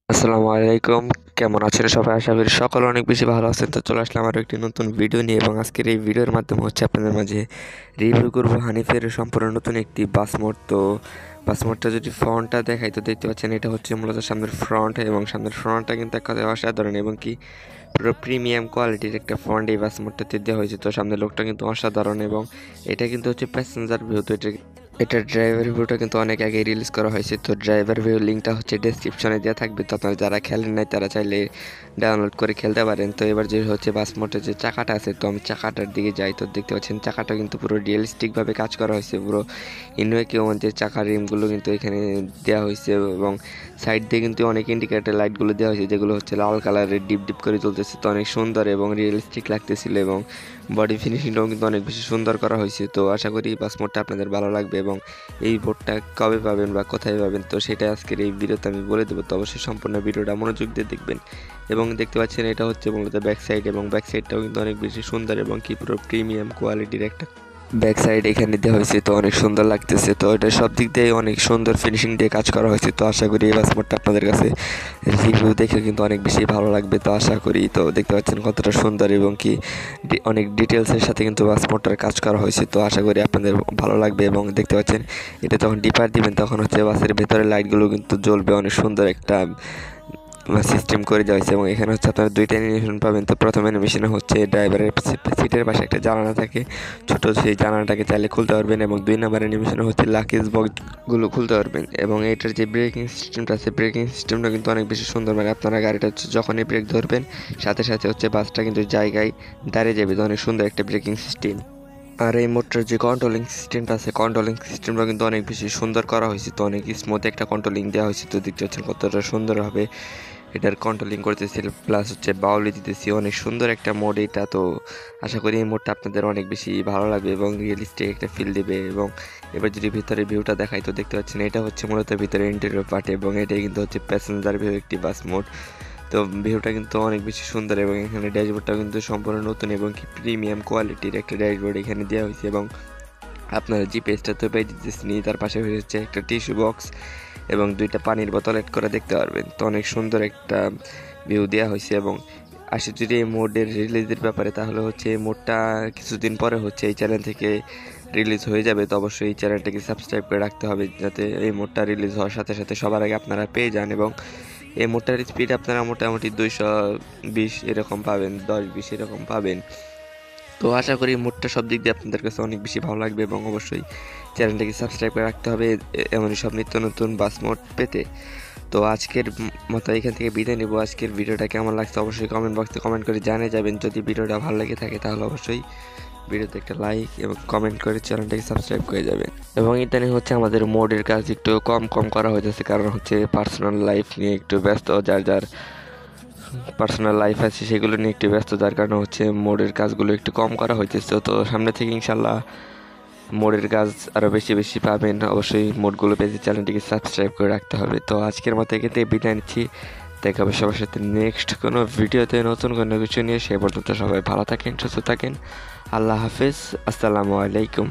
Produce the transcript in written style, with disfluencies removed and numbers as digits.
আসসালামু আলাইকুম। কেমন আছেন সবাই? আশা করি সকলে অনেক বেশি ভালো আছেন। তো চলে আসলাম আরও একটি নতুন ভিডিও নিয়ে এবং আজকের এই ভিডিওর মাধ্যমে হচ্ছে আপনাদের মাঝে রিভিউ করব হানিফের সম্পূর্ণ নতুন একটি বাস মোড। তো বাস মোডটা যদি ফ্রন্টটা দেখাই তো দেখতে পাচ্ছেন এটা হচ্ছে মূলত সামনের ফ্রন্ট এবং সামনের ফ্রন্টটা কিন্তু এক কথায় অসাধারণ এবং কি পুরো প্রিমিয়াম কোয়ালিটির একটা ফ্রন্ট এই বাস মোডটাতে দেওয়া হয়েছে। তো সামনের লোকটা কিন্তু অসাধারণ এবং এটা কিন্তু হচ্ছে প্যাসেঞ্জার ভিউ। তো এটার ড্রাইভার ভিউটা কিন্তু অনেক আগে রিলিজ করা হয়েছে। তো ড্রাইভার ভিউ লিঙ্কটা হচ্ছে ডেসক্রিপশনে দেওয়া থাকবে। তো আপনারা যারা খেলেন নাই তারা চাইলে ডাউনলোড করে খেলতে পারেন। তো এবার যে হচ্ছে বাস মোটর যে চাকাটা আছে, তো আমি চাকাটার দিকে যাই। তো দেখতে পাচ্ছেন চাকাটা কিন্তু পুরো রিয়েলিস্টিকভাবে কাজ করা হয়েছে। পুরো ইনোভেকে যে চাকার রিমগুলো কিন্তু এখানে দেওয়া হয়েছে এবং সাইড দিয়ে কিন্তু অনেক ইন্ডিকেটার লাইটগুলো দেওয়া হয়েছে যেগুলো হচ্ছে লাল কালারের ডিপ ডিপ করে চলতেছে। তো অনেক সুন্দর এবং রিয়েলিস্টিক লাগতেছিল এবং বডি ফিনিশিংটাও কিন্তু অনেক বেশি সুন্দর করা হয়েছে। তো আশা করি বাস মোডটা আপনাদের ভালো লাগবে এবং এই বোর্ডটা কবে পাবেন বা কোথায় পাবেন তো সেটা আজকের এই ভিডিওতে আমি বলে দেবো। তো অবশ্যই সম্পূর্ণ ভিডিওটা মনোযোগ দিয়ে দেখবেন এবং দেখতে পাচ্ছেন এটা হচ্ছে মূলত ব্যাক সাইড এবং ব্যাক সাইডটাও কিন্তু অনেক বেশি সুন্দর এবং কি পুরো প্রিমিয়াম কোয়ালিটির একটা ব্যাক সাইড এখানে দেওয়া হয়েছে। তো অনেক সুন্দর লাগতেছে। তো এটা সব দিক দিয়ে অনেক সুন্দর ফিনিশিং দিয়ে কাজ করা হয়েছে। তো আশা করি এই বাস মোডটা আপনাদের কাছে রিভিউ দেখে কিন্তু অনেক বেশি ভালো লাগবে। তো আশা করি তো দেখতে পাচ্ছেন কতটা সুন্দর এবং কি অনেক ডিটেলসের সাথে কিন্তু বাস মোডটার কাজ করা হয়েছে। তো আশা করি আপনাদের ভালো লাগবে এবং দেখতে পাচ্ছেন এটা যখন ডিপার দিবেন তখন হচ্ছে বাসের ভেতরে লাইটগুলো কিন্তু জ্বলবে। অনেক সুন্দর একটা সিস্টেম করে দেওয়া হয়েছে এবং এখানে হচ্ছে আপনারা দুইটা অ্যানিমেশন পাবেন। তো প্রথম অ্যানিমেশনে হচ্ছে ড্রাইভারের সিটের পাশে একটা জানালা থাকে, ছোট সেই জানালাটাকে চাইলে খুলতে পারবেন এবং 2 নাম্বার অ্যানিমেশনে হচ্ছে লাকেজ বক্সগুলো খুলতে পারবেন এবং এটার যে ব্রেকিং সিস্টেমটা আছে ব্রেকিং সিস্টেমটা কিন্তু অনেক বেশি সুন্দর। মানে আপনারা গাড়িটা হচ্ছে যখনই ব্রেক ধরবেন সাথে সাথে হচ্ছে বাসটা কিন্তু জায়গায় দাঁড়িয়ে যাবে। তো অনেক সুন্দর একটা ব্রেকিং সিস্টেম। আর এই মোটরের যে কন্ট্রোলিং সিস্টেমটা আছে কন্ট্রোলিং সিস্টেমটা কিন্তু অনেক বেশি সুন্দর করা হয়েছে। তো অনেক স্মুথ একটা কন্ট্রোলিং দেওয়া হয়েছে। তো দেখতে পাচ্ছেন কতটা সুন্দরভাবে এটার কন্ট্রোলিং করতেছি প্লাস হচ্ছে বাউলি দিতেছি। অনেক সুন্দর একটা মোড এটা। তো আশা করি এই মোডটা আপনাদের অনেক বেশি ভালো লাগবে এবং রিয়েলিস্টিক একটা ফিল দেবে। এবং এবার যদি ভিতরে ভিউটা দেখাই তো দেখতে পাচ্ছেন এটা হচ্ছে মূলত ভিতরে ইন্টেরিয়র পার্ট এবং এটাই কিন্তু হচ্ছে প্যাসেঞ্জার ভিউ একটি বাস মোড। তো ভিউটা কিন্তু অনেক বেশি সুন্দর এবং এখানে ড্যাশবোর্ডটা কিন্তু সম্পূর্ণ নতুন এবং কি প্রিমিয়াম কোয়ালিটির একটা ড্যাশবোর্ড এখানে দেওয়া হয়েছে এবং আপনারা জিপিএসটা তো পেয়ে দিতেছেন, তার পাশে হচ্ছে একটা টিস্যু বক্স এবং 2টা পানির বোতল অ্যাড করে দেখতে পারবেন। তো অনেক সুন্দর একটা ভিউ দেওয়া হয়েছে এবং আসে যদি এই মোডের রিলিজের ব্যাপারে তাহলে হচ্ছে এই মোডটা কিছুদিন পরে হচ্ছে এই চ্যানেল থেকে রিলিজ হয়ে যাবে। তো অবশ্যই এই চ্যানেলটাকে সাবস্ক্রাইব করে রাখতে হবে যাতে এই মোডটা রিলিজ হওয়ার সাথে সাথে সবার আগে আপনারা পেয়ে যান এবং এই মোটর স্পিড আপনারা মোটামুটি 220 এরকম পাবেন, 10-20 এরকম পাবেন। তো আশা করি মোটটা সব দিক দিয়ে আপনাদের কাছে অনেক বেশি ভালো লাগবে এবং অবশ্যই চ্যানেলটাকে সাবস্ক্রাইব করে রাখতে হবে এমনই সব নিত্য নতুন বাস মোড পেতে। তো আজকের মতো এখান থেকে বিদায় নেব। আজকের ভিডিওটা কেমন লাগছে অবশ্যই কমেন্ট বক্সে কমেন্ট করে জানিয়ে যাবেন। যদি ভিডিওটা ভালো লেগে থাকে তাহলে অবশ্যই ভিডিওতে একটা লাইক এবং কমেন্ট করে চ্যানেলটাকে সাবস্ক্রাইব করে যাবেন। এবং ইদানিং হচ্ছে আমাদের মোডের কাজ একটু কম কম করা হয়েছে কারণ হচ্ছে পার্সোনাল লাইফ নিয়ে একটু ব্যস্ত, যার যার পার্সোনাল লাইফ আছে সেগুলো নিয়ে একটু ব্যস্ত, যার কারণে হচ্ছে মোডের কাজগুলো একটু কম করা হয়েছে। তো সামনে থেকে ইনশাল্লাহ মোডের কাজ আরও বেশি বেশি পাবেন। অবশ্যই মোডগুলো পেতে চ্যানেলটিকে সাবস্ক্রাইব করে রাখতে হবে। তো আজকের মতো এখান থেকে বিদায় নিচ্ছি। দেখা হবে সবার সাথে নেক্সট কোনো ভিডিওতে নতুন কোনো কিছু নিয়ে। সে পর্যন্ত সবাই ভালো থাকেন, সুস্থ থাকেন। আল্লাহ হাফেজ, আসসালামু আলাইকুম।